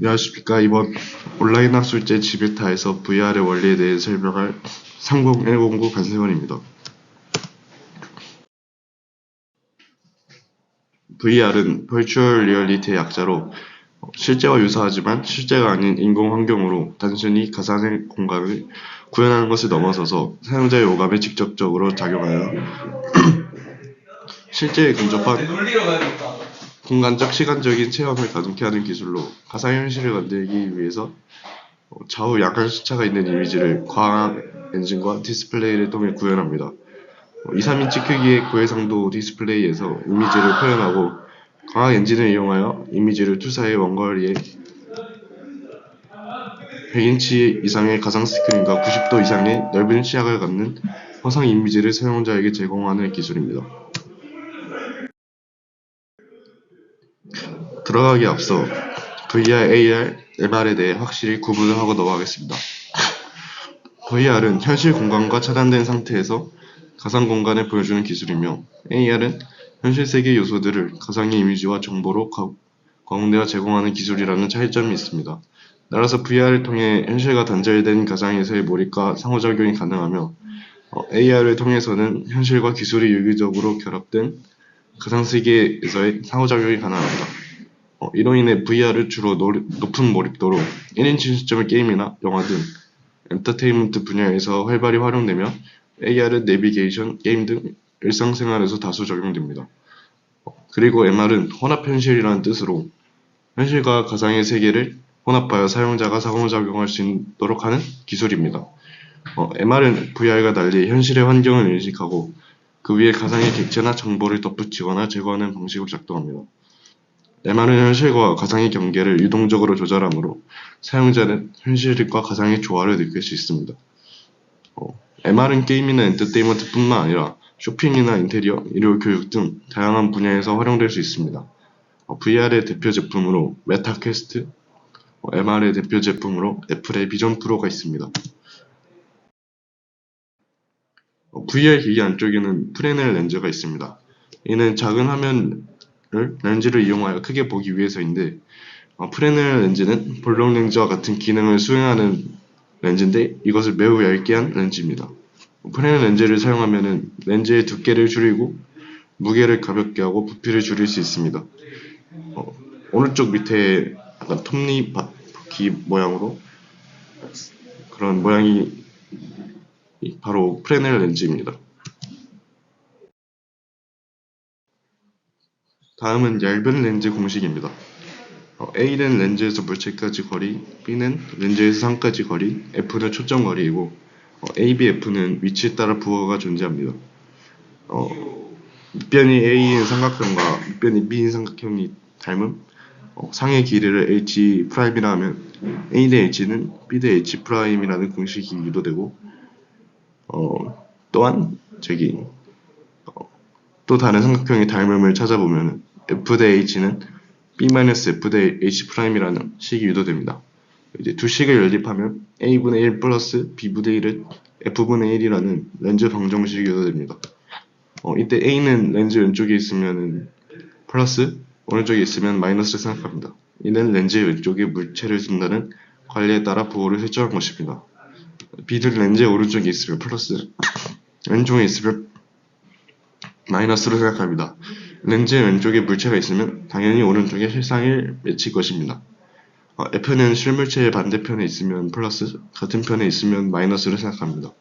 안녕하십니까. 이번 온라인 학술제 지베타에서 VR의 원리에 대해 설명할 30109 간세원입니다. VR은 Virtual Reality의 약자로 실제와 유사하지만 실제가 아닌 인공 환경으로 단순히 가상의 공간을 구현하는 것을 넘어서서 사용자의 오감에 직접적으로 작용하여 실제에 근접한 공간적 시간적인 체험을 가능케 하는 기술로 가상현실을 만들기 위해서 좌우 약간시차가 있는 이미지를 광학 엔진과 디스플레이를 통해 구현합니다. 2~3인치 크기의 고해상도 디스플레이에서 이미지를 표현하고 광학 엔진을 이용하여 이미지를 투사해 원거리에 100인치 이상의 가상 스크린과 90도 이상의 넓은 시야를 갖는 화상 이미지를 사용자에게 제공하는 기술입니다. 들어가기에 앞서 VR, AR, MR에 대해 확실히 구분을 하고 넘어가겠습니다. VR은 현실 공간과 차단된 상태에서 가상 공간을 보여주는 기술이며 AR은 현실 세계 요소들을 가상의 이미지와 정보로 가공되어 제공하는 기술이라는 차이점이 있습니다. 따라서 VR을 통해 현실과 단절된 가상에서의 몰입과 상호작용이 가능하며 AR을 통해서는 현실과 기술이 유기적으로 결합된 가상세계에서의 상호작용이 가능합니다. 이로 인해 VR은 주로 높은 몰입도로 1인칭 시점의 게임이나 영화 등 엔터테인먼트 분야에서 활발히 활용되며 AR은 내비게이션, 게임 등 일상생활에서 다수 적용됩니다. 그리고 MR은 혼합현실이라는 뜻으로 현실과 가상의 세계를 혼합하여 사용자가 상호작용할 수 있도록 하는 기술입니다. MR은 VR과 달리 현실의 환경을 인식하고 그 위에 가상의 객체나 정보를 덧붙이거나 제거하는 방식으로 작동합니다. MR은 현실과 가상의 경계를 유동적으로 조절하므로 사용자는 현실과 가상의 조화를 느낄 수 있습니다. MR은 게임이나 엔터테인먼트뿐만 아니라 쇼핑이나 인테리어, 의료, 교육 등 다양한 분야에서 활용될 수 있습니다. VR의 대표 제품으로 메타퀘스트, MR의 대표 제품으로 애플의 비전 프로가 있습니다. VR 기기 안쪽에는 프레넬 렌즈가 있습니다. 이는 작은 화면을 렌즈를 이용하여 크게 보기 위해서인데 프레넬 렌즈는 볼록 렌즈와 같은 기능을 수행하는 렌즈인데 이것을 매우 얇게 한 렌즈입니다. 프레넬 렌즈를 사용하면 렌즈의 두께를 줄이고 무게를 가볍게 하고 부피를 줄일 수 있습니다. 오른쪽 밑에 약간 톱니바퀴 모양으로 그런 모양이 바로 프레넬 렌즈입니다. 다음은 얇은 렌즈 공식입니다. A는 렌즈에서 물체까지 거리, B는 렌즈에서 상까지 거리, F는 초점 거리이고 ABF는 위치에 따라 부호가 존재합니다. 밑변이 A인 삼각형과 밑변이 B인 삼각형이 닮음 상의 길이를 H'이라 하면 A 대 H는 B 대 H'이라는 공식이 유도되고 또한 또 다른 삼각형의 닮음을 찾아보면 F 대 H는 B-F 대 H'이라는 식이 유도됩니다. 이제 두 식을 연립하면 A분의 1 플러스 B분의 1은 F분의 1이라는 렌즈 방정식이 유도됩니다. 이때 A는 렌즈 왼쪽에 있으면 플러스, 오른쪽에 있으면 마이너스를 생각합니다. 이는 렌즈 왼쪽에 물체를 둔다는 관리에 따라 부호를 설정한 것입니다. B는 렌즈의 오른쪽에 있으면 플러스, 왼쪽에 있으면 마이너스로 생각합니다. 렌즈의 왼쪽에 물체가 있으면 당연히 오른쪽에 실상을 맺힐 것입니다. F는 실물체의 반대편에 있으면 플러스, 같은 편에 있으면 마이너스를 생각합니다.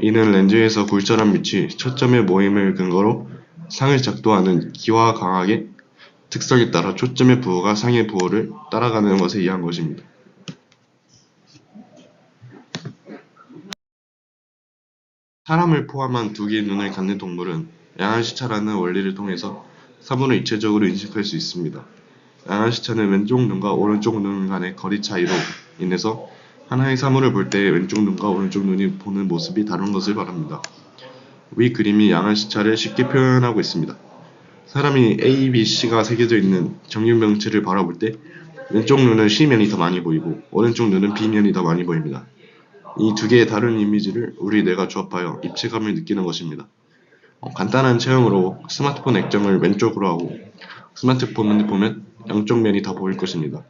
이는 렌즈에서 굴절한 빛이 초점의 모임을 근거로 상을 작동하는 기와 광학의 특성에 따라 초점의 부호가 상의 부호를 따라가는 것에 의한 것입니다. 사람을 포함한 두 개의 눈을 갖는 동물은 양안시차라는 원리를 통해서 사물을 입체적으로 인식할 수 있습니다. 양안시차는 왼쪽 눈과 오른쪽 눈 간의 거리 차이로 인해서 하나의 사물을 볼 때 왼쪽 눈과 오른쪽 눈이 보는 모습이 다른 것을 말합니다. 위 그림이 양안시차를 쉽게 표현하고 있습니다. 사람이 A, B, C가 새겨져 있는 정육면체를 바라볼 때 왼쪽 눈은 C면이 더 많이 보이고 오른쪽 눈은 B면이 더 많이 보입니다. 이 두 개의 다른 이미지를 우리 뇌가 조합하여 입체감을 느끼는 것입니다. 간단한 체형으로 스마트폰 액정을 왼쪽으로 하고 스마트폰을 보면 양쪽 면이 다 보일 것입니다.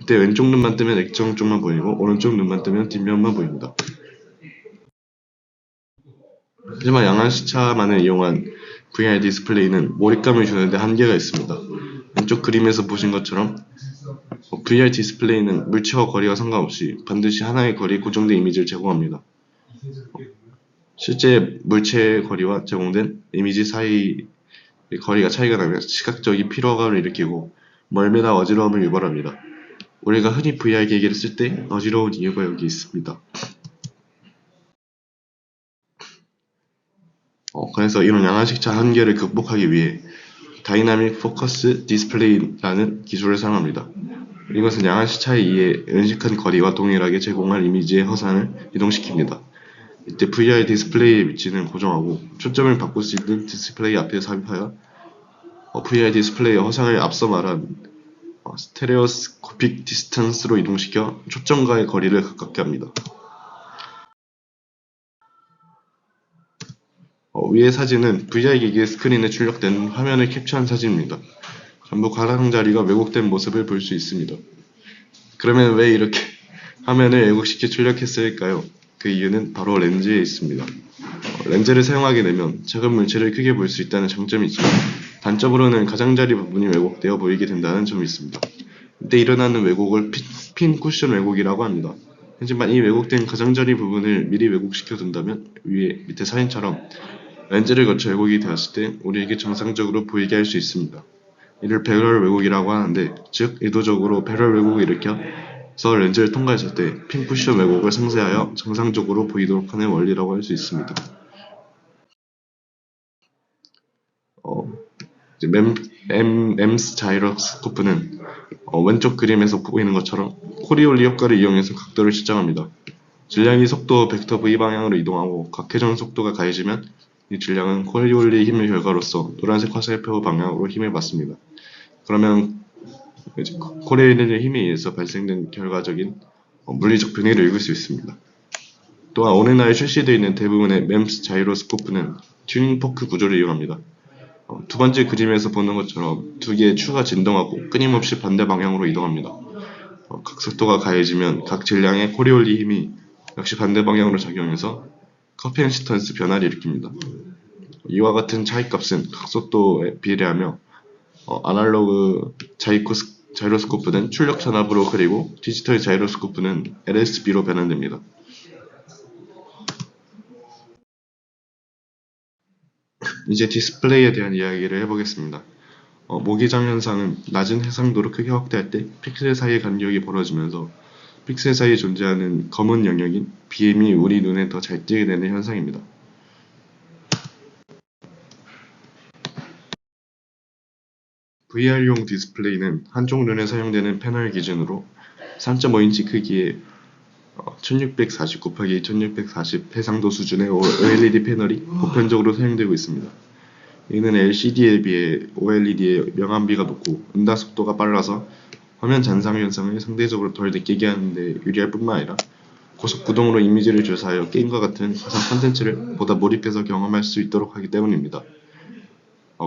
이때 왼쪽 눈만 뜨면 액정 쪽만 보이고 오른쪽 눈만 뜨면 뒷면만 보입니다. 하지만 양화시차만을 이용한 VR 디스플레이는 몰입감을 주는데 한계가 있습니다. 왼쪽 그림에서 보신 것처럼 VR 디스플레이는 물체와 거리와 상관없이 반드시 하나의 거리에 고정된 이미지를 제공합니다. 실제 물체의 거리와 제공된 이미지 사이의 거리가 차이가 나면 시각적인 피로감을 일으키고 멀미나 어지러움을 유발합니다. 우리가 흔히 VR 기기를 쓸 때 어지러운 이유가 여기 있습니다. 그래서 이런 양화식차 한계를 극복하기 위해 다이나믹 포커스 디스플레이라는 기술을 사용합니다. 이것은 양화시차에 의해 은식한 거리와 동일하게 제공할 이미지의 허상을 이동시킵니다. 이때 VR 디스플레이의 위치는 고정하고 초점을 바꿀 수 있는 디스플레이 앞에 삽입하여 VR 디스플레이의 허상을 앞서 말한 스테레오스코픽 디스턴스로 이동시켜 초점과의 거리를 가깝게 합니다. 위의 사진은 VR 기기의 스크린에 출력된 화면을 캡처한 사진입니다. 전부 가장자리가 왜곡된 모습을 볼 수 있습니다. 그러면 왜 이렇게 화면을 왜곡시켜 출력했을까요? 그 이유는 바로 렌즈에 있습니다. 렌즈를 사용하게 되면 작은 물체를 크게 볼 수 있다는 장점이 있지만 단점으로는 가장자리 부분이 왜곡되어 보이게 된다는 점이 있습니다. 이때 일어나는 왜곡을 핀 쿠션 왜곡이라고 합니다. 하지만 이 왜곡된 가장자리 부분을 미리 왜곡시켜 둔다면 밑에 사진처럼 렌즈를 거쳐 왜곡이 되었을 때 우리에게 정상적으로 보이게 할 수 있습니다. 이를 배럴 왜곡이라고 하는데, 즉 의도적으로 배럴 왜곡을 일으켜서 렌즈를 통과했을 때 핀 쿠션 왜곡을 상쇄하여 정상적으로 보이도록 하는 원리라고 할 수 있습니다. MEMS 자이로스코프는 왼쪽 그림에서 보이는 것처럼 코리올리 효과를 이용해서 각도를 측정합니다. 질량이 속도 벡터 V 방향으로 이동하고 각회전 속도가 가해지면 이 질량은 코리올리의 힘의 결과로서 노란색 화살표 방향으로 힘을 받습니다. 그러면 코리올리의 힘에 의해서 발생된 결과적인 물리적 변이를 읽을 수 있습니다. 또한 오늘날 출시되어 있는 대부분의 MEMS 자이로스코프는 튜닝 포크 구조를 이용합니다. 두 번째 그림에서 보는 것처럼 두 개의 추가 진동하고 끊임없이 반대 방향으로 이동합니다. 각 속도가 가해지면 각 질량의 코리올리 힘이 역시 반대 방향으로 작용해서 커피앤시턴스 변화를 일으킵니다. 이와 같은 차이값은 각 속도에 비례하며 아날로그 자이로스코프는 출력 전압으로 그리고 디지털 자이로스코프는 LSB로 변환됩니다. 이제 디스플레이에 대한 이야기를 해보겠습니다. 모기장 현상은 낮은 해상도로 크게 확대할 때 픽셀 사이의 간격이 벌어지면서 픽셀 사이에 존재하는 검은 영역인 BM이 우리 눈에 더 잘 띄게 되는 현상입니다. VR용 디스플레이는 한쪽 눈에 사용되는 패널 기준으로 3.5인치 크기의 1640 곱하기 1640 해상도 수준의 OLED 패널이 보편적으로 사용되고 있습니다. 이는 LCD에 비해 OLED의 명암비가 높고 응답 속도가 빨라서 화면 잔상 현상을 상대적으로 덜 느끼게 하는데 유리할 뿐만 아니라 고속 구동으로 이미지를 조사하여 게임과 같은 가상 콘텐츠를 보다 몰입해서 경험할 수 있도록 하기 때문입니다.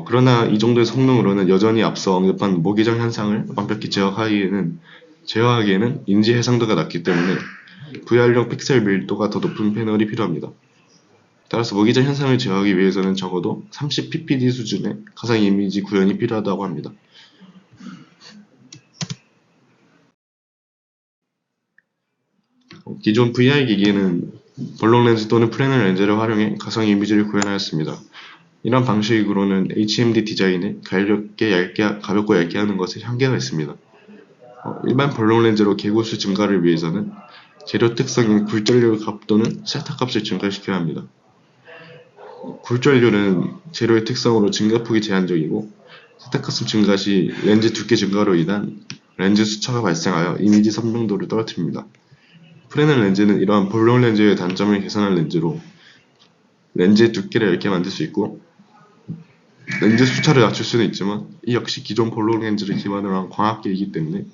그러나 이 정도의 성능으로는 여전히 앞서 언급한 모기장 현상을 완벽히 제어하기에는 인지 해상도가 낮기 때문에 VR용 픽셀 밀도가 더 높은 패널이 필요합니다. 따라서 모기장 현상을 제어하기 위해서는 적어도 30ppd 수준의 가상 이미지 구현이 필요하다고 합니다. 기존 VR 기기는 볼록 렌즈 또는 프레넬 렌즈를 활용해 가상 이미지를 구현하였습니다. 이런 방식으로는 HMD 디자인을 가볍고 얇게 하는 것에 한계가 있습니다. 일반 볼록 렌즈로 개구수 증가를 위해서는 재료 특성인 굴절률 값 또는 세타값을 증가시켜야 합니다. 굴절률은 재료의 특성으로 증가폭이 제한적이고 세타값 증가 시 렌즈 두께 증가로 인한 렌즈 수차가 발생하여 이미지 선명도를 떨어뜨립니다. 프레넬 렌즈는 이러한 볼록 렌즈의 단점을 개선한 렌즈로 렌즈의 두께를 얇게 만들 수 있고 렌즈 수차를 낮출 수는 있지만 이 역시 기존 볼록 렌즈를 기반으로 한 광학기이기 때문에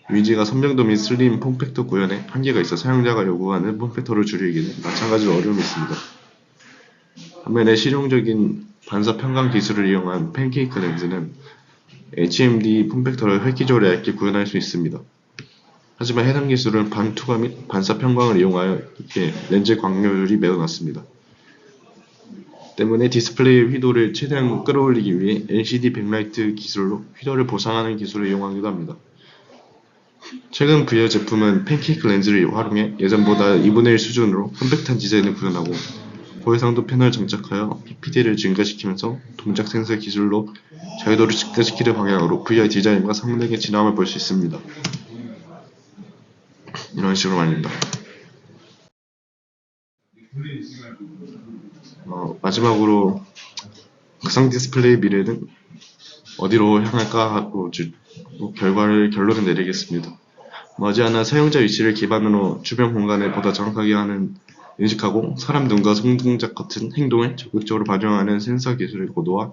이미지가 선명도 및 슬림 폼팩터 구현에 한계가 있어 사용자가 요구하는 폼팩터를 줄이기는 마찬가지로 어려움이 있습니다. 반면에 실용적인 반사 편광 기술을 이용한 팬케이크 렌즈는 HMD 폼팩터를 획기적으로 얇게 구현할 수 있습니다. 하지만 해당 기술은 반투과 및 반사 편광을 이용하여 이렇게 렌즈 광료율이 매우 낮습니다. 때문에 디스플레이의 휘도를 최대한 끌어올리기 위해 LCD 백라이트 기술로 휘도를 보상하는 기술을 이용하기도 합니다. 최근 VR 제품은 팬케이크 렌즈를 활용해 예전보다 2분의 1 수준으로 컴팩트한 디자인을 구현하고 고해상도 패널을 장착하여 PPD를 증가시키면서 동작 센서 기술로 자유도를 증가시키는 방향으로 VR 디자인과 성능의 진화함을 볼 수 있습니다. 이런 식으로 말입니다. 마지막으로 가상 디스플레이 미래는 어디로 향할까 하고 결론을 내리겠습니다. 머지않아 사용자 위치를 기반으로 주변 공간을 보다 정확하게 인식하고 사람 눈과 손동작 같은 행동을 적극적으로 반영하는 센서 기술의 고도화,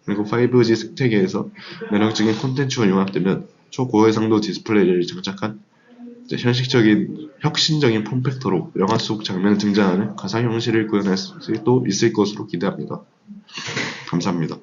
그리고 5G 생태계에서 매력적인 콘텐츠가 융합되면 초고해상도 디스플레이를 장착한 현실적인 혁신적인 폼팩터로 영화 속 장면에 등장하는 가상 현실을 구현할 수도 있을 것으로 기대합니다. 감사합니다.